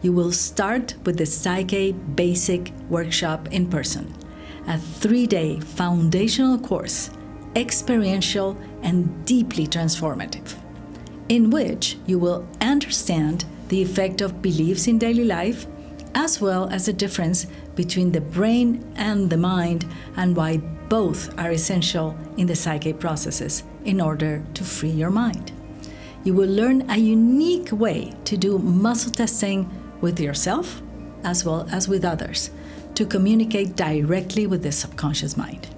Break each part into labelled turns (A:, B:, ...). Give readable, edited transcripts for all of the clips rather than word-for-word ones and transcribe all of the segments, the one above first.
A: You will start with the PSYCH-K Basic Workshop in person, a 3-day foundational course, experiential and deeply transformative, in which you will understand the effect of beliefs in daily life, as well as the difference between the brain and the mind and why both are essential in the PSYCH-K processes in order to free your mind. You will learn a unique way to do muscle testing with yourself as well as with others to communicate directly with the subconscious mind.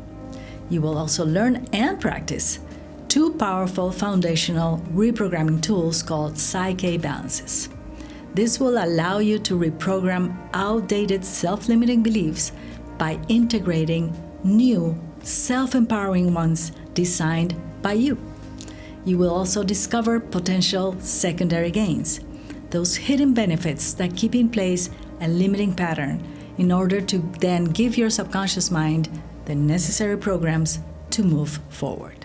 A: You will also learn and practice 2 powerful foundational reprogramming tools called PSYCH-K balances. This will allow you to reprogram outdated self-limiting beliefs by integrating new self-empowering ones designed by you. You will also discover potential secondary gains, those hidden benefits that keep in place a limiting pattern in order to then give your subconscious mind the necessary programs to move forward.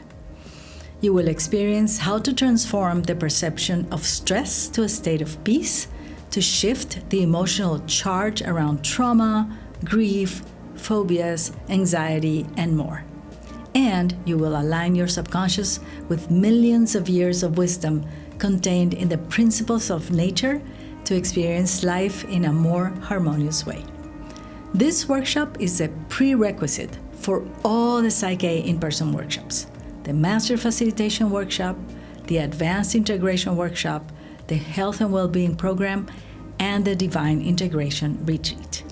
A: You will experience how to transform the perception of stress to a state of peace, to shift the emotional charge around trauma, grief, phobias, anxiety, and more. And you will align your subconscious with millions of years of wisdom contained in the principles of nature to experience life in a more harmonious way. This workshop is a prerequisite for all the PSYCH-K in-person workshops: the Master Facilitation Workshop, the Advanced Integration Workshop, the Health and Wellbeing Program, and the Divine Integration Retreat.